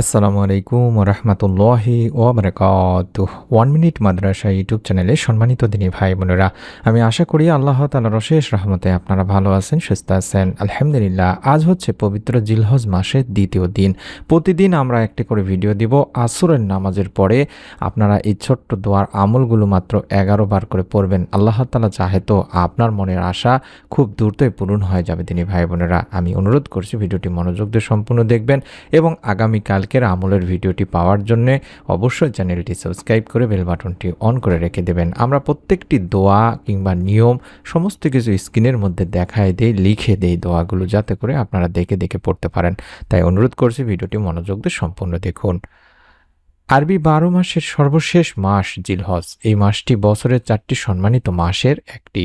আসসালামু আলাইকুম রহমতুল্লাহি ওবরাকাতুহ। 1 মিনিট মাদ্রাসা ইউটিউব চ্যানেলে সম্মানিত দিনী ভাই বোনেরা, আমি আশা করি আল্লাহ তাআলার অশেষ রহমতে আপনারা ভালো আছেন, সুস্থ আছেন। আলহামদুলিল্লাহ। আজ হচ্ছে পবিত্র জিলহজ মাসের দ্বিতীয় দিন। প্রতিদিন আমরা একটি করে ভিডিও দিব। আসরের নামাজের পরে আপনারা এই ছোট্ট দোয়ার আমলগুলো মাত্র 11 বার করে পড়বেন। আল্লাহ তাআলা চাহে তো আপনার মনের আশা খুব দ্রুতই পূরণ হয়ে যাবে দিনী ভাই বোনেরা। আমি অনুরোধ করছি ভিডিওটি মনোযোগ দিয়ে সম্পূর্ণ দেখবেন এবং আগামীকালকের আমলের ভিডিওটি পাওয়ার জন্য অবশ্যই চ্যানেলটি সাবস্ক্রাইব করে বেল বাটনটি অন করে রেখে দেবেন। আমরা প্রত্যেকটি দোয়া কিংবা নিয়ম সমস্ত কিছু স্ক্রিনের মধ্যে দেখায় দেই, লিখে দেই দোয়াগুলো, যাতে করে আপনারা দেখে দেখে পড়তে পারেন। তাই অনুরোধ করছি ভিডিওটি মনোযোগ দিয়ে সম্পূর্ণ দেখুন। আরবি 12 মাসের সর্বশেষ মাস জিলহজ। এই মাসটি বছরের 4টি সম্মানিত মাসের একটি।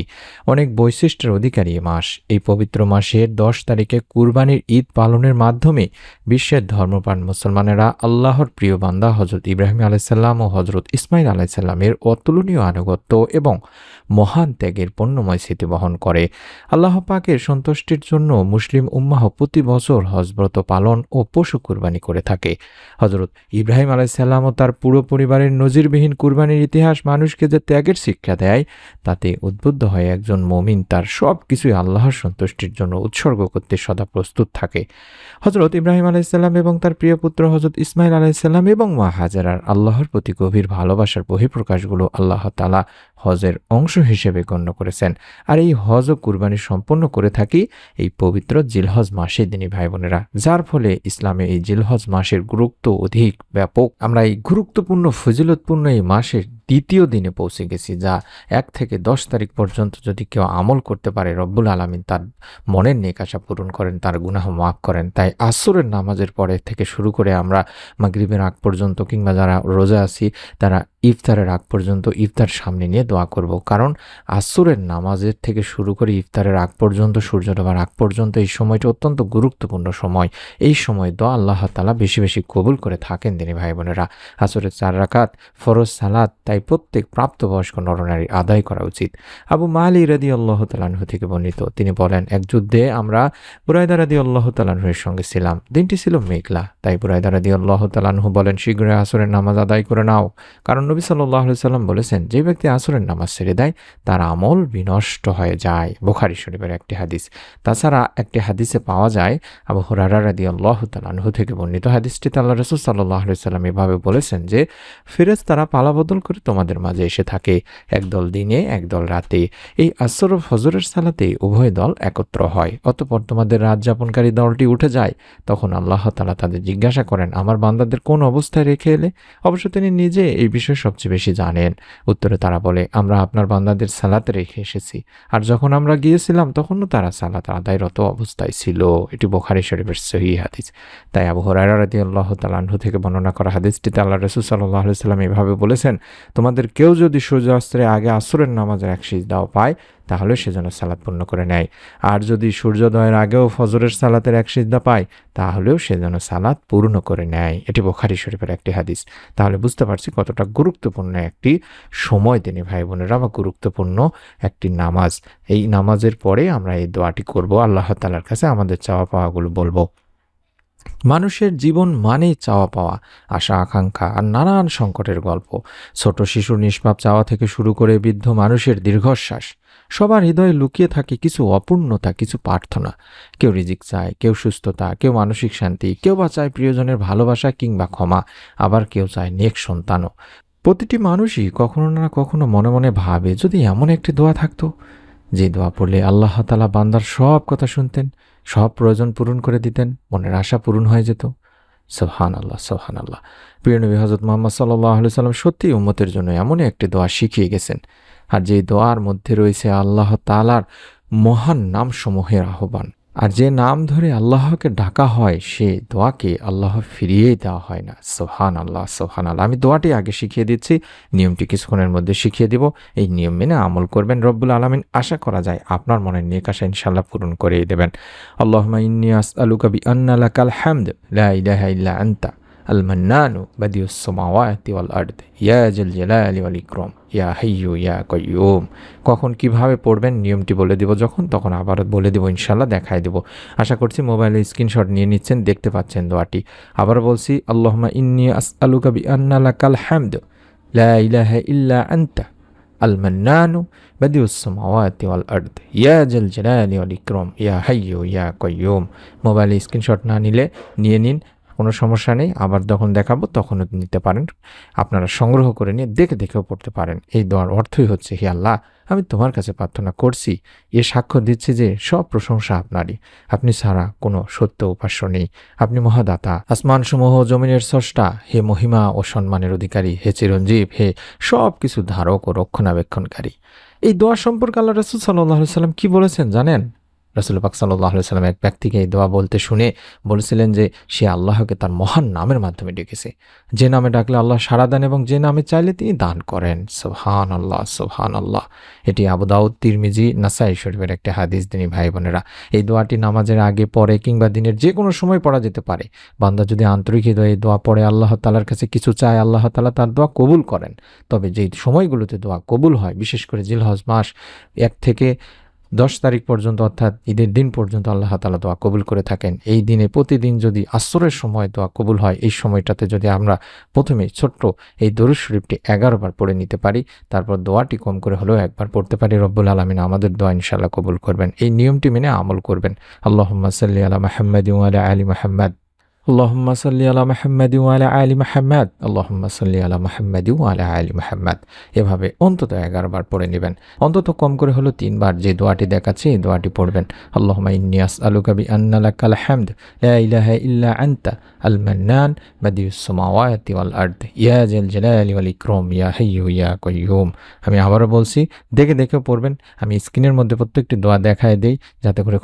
অনেক বৈশিষ্ট্যের অধিকারী এই মাস। এই পবিত্র মাসের 10 তারিখে কুরবানির ঈদ পালনের মাধ্যমে বিশ্বের ধর্মপ্রাণ মুসলমানেরা আল্লাহর প্রিয় বান্দা হজরত ইব্রাহিম আলাইসাল্লাম ও হজরত ইসমাইল আলাইসাল্লামের অতুলনীয় আনুগত্য এবং মহান ত্যাগের পণ্যময় স্মৃতি বহন করে। আল্লাহ পাকের সন্তুষ্টির জন্য মুসলিম উম্মাহ প্রতি বছর হজব্রত পালন ও পশু কুরবানি করে থাকে। হজরত ইব্রাহিম আলাইসাল্লাম ও তার পুরো পরিবারের নজিরবিহীন কুরবানির ইতিহাস মানুষকে যে ত্যাগের শিক্ষা দেয়, তাতে উদ্বুদ্ধ হয়ে একজন মুমিন তার সব কিছুই আল্লাহর সন্তুষ্টির জন্য উৎসর্গ করতে সদা প্রস্তুত থাকে। হজরত ইব্রাহিম আলাইসাল্লাম এবং তার প্রিয় পুত্র হজরত ইসমাইল আলাইসাল্লাম এবং মা হাজেরার আল্লাহর প্রতি গভীর ভালোবাসার বহিঃপ্রকাশগুলো আল্লাহ তাআলা হজের অংশ হিসেবে গণ্য করেছেন। আর এই হজ ও কুরবানি সম্পন্ন করে থাকি এই পবিত্র জিলহজ মাসে দিনী ভাই বোনেরা, যার ফলে ইসলামে এই জিলহজ মাসের গুরুত্ব অধিক ব্যাপক। আমরা এই গুরুত্বপূর্ণ ফজিলতপূর্ণ এই মাসের দ্বিতীয় দিনে পৌঁছে গেছি, যা 1 থেকে 10 তারিখ পর্যন্ত যদি কেউ আমল করতে পারে, রব্বুল আলামিন তার মনের নেক আশা পূরণ করেন, তার গুনাহ মাফ করেন। তাই আসরের নামাজের পরে থেকে শুরু করে আমরা মাগরিবের আগ পর্যন্ত কিংবা যারা রোজা আছি তারা ইফতারের আগ পর্যন্ত ইফতার সামনে নিয়ে দোয়া করব। কারণ আসরের নামাজের থেকে শুরু করে ইফতারের আগ পর্যন্ত, সূর্য ডোবার আগ পর্যন্ত এই সময়টা অত্যন্ত গুরুত্বপূর্ণ সময়। এই সময় দোয়া আল্লাহ তাআলা বেশি বেশি কবুল করে থাকেন দিনী ভাই বোনেরা। আসরের 4 রাকাত ফরজ সালাত তাই প্রত্যেক প্রাপ্তবয়স্ক নরনারী আদায় করা উচিত। আবু মালি রাদিয়াল্লাহু তাআলা আনহু থেকে বর্ণিত, তিনি বলেন, এক যুদ্ধে আমরা বুরায়দা রাদিয়াল্লাহু তাআলা আনহুর সঙ্গে ছিলাম। দিনটি ছিল মেঘলা। তাই বুরায়দা রাদিয়াল্লাহু তাআলা আনহু বলেন, শীঘ্রই আসরের নামাজ আদায় করে নাও। কারণ নবী সাল্লাল্লাহু আলাইহি সাল্লাম বলেছেন, যে ব্যক্তি আসরের নামাজ ছেড়ে দেয় তার আমল বিনষ্ট হয়ে যায়। বুখারী শরীফের একটি হাদিস। তাছাড়া একটি হাদিসে পাওয়া যায়, আবু হুরায়রা রাদিয়াল্লাহু তাআলা আনহু থেকে বর্ণিত হাদিসটিতে আল্লাহ রাসূল সাল্লাল্লাহু আলাইহি সাল্লাম এভাবে বলেছেন যে, ফেরেশতারা পালাবদল করে তোমাদের মাঝে এসে থাকে, একদল দিনে একদল রাতে। এই আসর ও ফজরের সালাতে উভয় দল একত্র হয়। অতঃপর তোমাদের রাত যাপনকারী দলটি উঠে যায়। তখন আল্লাহ তাআলা তাদের জিজ্ঞাসা করেন, আমার বান্দাদের কোন অবস্থায় রেখে এলে? অবশ্য তিনি নিজে এই বিষয়ে সবচেয়ে বেশি জানেন। উত্তরে তারা বলে, আমরা আপনার বান্দাদের সালাতে রেখে এসেছি, আর যখন আমরা গিয়েছিলাম তখনও তারা সালাত আদায়রত অবস্থায় ছিল। এটি বুখারী শরীফের সহিহ হাদিস। তাই আবু হুরায়রা রাদিয়াল্লাহু তাআলা আনহু থেকে বর্ণনা করা হাদিসটিতে আল্লাহ রাসূল সাল্লাল্লাহু আলাইহি সাল্লাম এভাবে বলেছেন, তোমাদের কেউ যদি সূর্যাস্তের আগে আসরের নামাজের এক সিজদাও পায়, তাহলে সে যেন সালাত পূর্ণ করে নেয়। আর যদি সূর্যোদয়ের আগেও ফজরের সালাতের এক সিজদা পায়, তাহলেও সে যেন সালাত পূর্ণ করে নেয়। এটি বুখারী শরীফের একটি হাদিস। তাহলে বুঝতে পারছি কতটা গুরুত্বপূর্ণ একটি সময় দিনী ভাই বোনেরা, বা গুরুত্বপূর্ণ একটি নামাজ। এই নামাজের পরে আমরা এই দোয়াটি করব, আল্লাহ তাআলার কাছে আমাদের চাওয়া পাওয়াগুলো বলবো। মানুষের জীবন মানেই চাওয়া পাওয়া, আশা আকাঙ্ক্ষা আর নানান সংকটের গল্প। ছোট শিশুর নিষ্পাপ চাওয়া থেকে শুরু করে বৃদ্ধ মানুষের দীর্ঘশ্বাস, সবার হৃদয়ে লুকিয়ে থাকে কিছু অপূর্ণতা, কিছু প্রার্থনা। কেউ রিজিক চায়, কেউ সুস্থতা, কেউ মানসিক শান্তি, কেউ বা চায় প্রিয়জনের ভালোবাসা কিংবা ক্ষমা, আবার কেউ চায় নেক সন্তানও। প্রতিটি মানুষই কখনো না কখনো মনে মনে ভাবে, যদি এমন একটি দোয়া থাকতো, যে দোয়া পড়লে আল্লাহ তাআলা বান্দার সব কথা শুনতেন, সব প্রয়োজন পূরণ করে দিতেন, মনের আশা পূরণ হয়ে যেত। সুবহানাল্লাহ, সুবহানাল্লাহ। প্রিয় নবী হযরত মুহাম্মদ সাল্লাল্লাহু আলাইহি সাল্লাম সত্যিই উম্মতের জন্য এমনই একটি দোয়া শিখিয়ে গেছেন। আর যে দোয়ার মধ্যে রয়েছে আল্লাহ তাআলার মহান নামসমূহের আহ্বান। আর যে নাম ধরে আল্লাহকে ডাকা হয়, সে দোয়াকে আল্লাহ ফিরিয়েই দেওয়া হয় না। সুবহানাল্লাহ, সুবহানাল্লাহ। আমি দোয়াটি আগে শিখিয়ে দিচ্ছি, নিয়মটি কিছুক্ষণের মধ্যে শিখিয়ে দিব। এই নিয়ম মেনে আমল করবেন, রব্বুল আলামিন আশা করা যায় আপনার মনের নেক আশা ইনশাআল্লাহ পূরণ করেই দেবেন। আল্লাহুম্মা ইন্নী আসআলুকা বিআন্না লাকাল হামদ লা ইলাহা ইল্লা আনতা আল মান্নানু বাদিউস সামাওয়াতি ওয়াল আরদ ইয়া জাল জালালি ওয়াল ইকরাম ইয়া হাইয়্যু ইয়া কাইয়্যুম। কখন কিভাবে পড়বেন নিয়মটি বলে দিব, যখন তখন আবারও বলে দিব, ইনশাআল্লাহ দেখাই দেব। আশা করছি মোবাইলে স্ক্রিনশট নিয়ে নিচ্ছেন, দেখতে পাচ্ছেন দোয়াটি। আবার বলছি, আল্লাহুম্মা ইন্নী আসআলুকা বিআন্না লাকাল হামদ লা ইলাহা ইল্লা আনতা আল মান্নানু বাদিউস সামাওয়াতি ওয়াল আরদ ইয়া জাল জালালি ওয়াল ইকরাম ইয়া হাইয়্যু ইয়া কাইয়্যুম। মোবাইলে স্ক্রিনশট না নিলে নিয়ে নিন, কোনো সমস্যা নেই। আবার যখন দেখাবো তখনও নিতে পারেন, আপনারা সংগ্রহ করে নিয়ে দেখে দেখেও পড়তে পারেন। এই দোয়ার অর্থই হচ্ছে, হে আল্লাহ, আমি তোমার কাছে প্রার্থনা করছি, এ সাক্ষ্য দিচ্ছে যে সব প্রশংসা আপনারই, আপনি ছাড়া কোনো সত্য উপাস্য নেই, আপনি মহাদাতা, আসমানসমূহ জমিনের স্রষ্টা, হে মহিমা ও সম্মানের অধিকারী, হে চিরঞ্জীব, হে সব কিছু ধারক ও রক্ষণাবেক্ষণকারী। এই দোয়া সম্পর্কে আল্লাহ রাসূল সাল্লাল্লাহু আলাইহি সাল্লাম কি বলেছেন জানেন? রাসূল পাক সাল্লাল্লাহু আলাইহি সাল্লাম এক ব্যক্তিকে এই দোয়া বলতে শুনে বলেছিলেন যে সে আল্লাহকে তার মহান নামের মাধ্যমে ডেকেছে, যে নামে ডাকলে আল্লাহ সাড়া দেন এবং যে নামে চাইলে তিনি দান করেন। সুবহানাল্লাহ, সুবহানাল্লাহ। এটি আবু দাউদ, তিরমিজি, নাসাই শরীফের একটি হাদিস। দিনী ভাই বোনেরা, এই দোয়াটি নামাজের আগে, পরে কিংবা দিনের যে কোনো সময় পড়া যেতে পারে। বান্দা যদি আন্তরিক হৃদয়ে এই দোয়া পড়ে আল্লাহ তাআলার কাছে কিছু চায়, আল্লাহ তাআলা তার দোয়া কবুল করেন। তবে যেই সময়গুলোতে দোয়া কবুল হয়, বিশেষ করে জিলহজ মাস 1 থেকে 10 তারিখ পর্যন্ত, অর্থাৎ ঈদের দিন পর্যন্ত আল্লাহ তাআলা দোয়া কবুল করে থাকেন। এই দিনে প্রতিদিন যদি আসরের সময় দোয়া কবুল হয়, এই সময়টাতে যদি আমরা প্রথমে ছোট্ট এই দরুদ শরীফটি 11 বার পড়ে নিতে পারি, তারপর দোয়াটি কম করে হলেও একবার পড়তে পারি, রব্বুল আলামিন আমাদের দোয়া ইনশাআল্লাহ কবুল করবেন। এই নিয়মটি মেনে আমল করবেন। আল্লাহুম্মা সাল্লি আলা মুহাম্মাদিন ওয়া আলা আলি মুহাম্মাদ, আল্লাহুম্মা সাল্লি আলা মুহাম্মাদিন ওয়া আলা আলি মুহাম্মাদ, আল্লাহুম্মা সাল্লি আলা মুহাম্মাদিন ওয়া আলা আলি মুহাম্মাদ। এভাবে অন্তত 11 বার পড়ে নেবেন। অন্তত কম করে হলো 3 বার যে দোয়াটি দেখাচ্ছি এই দোয়াটি পড়বেন। আল্লাহুম্মা ইন্নী আসআলুকা বিআন্না লাকাল হামদ লা ইলাহা ইল্লা আনতা আল মান্নান বাদিউস সামাওয়াতি ওয়াল আরদ ইয়া জাল জালালি ওয়াল ইকরাম ইয়া হাইয়্যু ইয়া কাইয়্যুম। আমি আবারও বলছি, দেখে দেখেও পড়বেন। আমি স্ক্রিনের মধ্যে প্রত্যেকটি দোয়া দেখায় দেই যাতে করে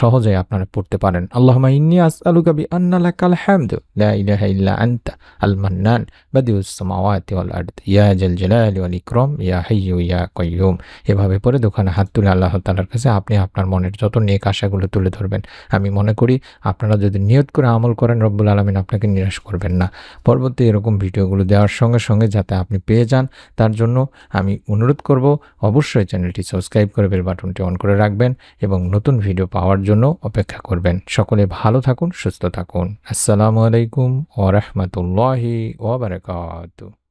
সহজেই আপনারা পড়তে পারেন। আল্লাহুম্মা ইন্নী আসআলুকা বিআন্না লাকাল الحمد لا إله إلا أنت المنان بديع السماوات والأرض يا ذا الجلال والإكرام يا حي يا قيوم। এভাবে পরে দোকানে হাত তুলে আল্লাহ তাআলার কাছে আপনি আপনার মনের যত নেক আশাগুলো তুলে ধরবেন। আমি মনে করি আপনারা যদি নিয়ত করে আমল করেন, রব্বুল আলামিন আপনাকে নিরাশ করবেন না। পরবর্তী এরকম ভিডিওগুলো দেওয়ার সঙ্গে সঙ্গে যাতে আপনি পেয়ে যান, তার জন্য আমি অনুরোধ করব, অবশ্যই চ্যানেলটি সাবস্ক্রাইব করে বেল বাটনটি অন করে রাখবেন এবং নতুন ভিডিও পাওয়ার জন্য অপেক্ষা করবেন। সকলে ভালো থাকুন, সুস্থ থাকুন। আসসালামু আলাইকুম ওয়া রাহমাতুল্লাহি ওয়া বারাকাতুহু।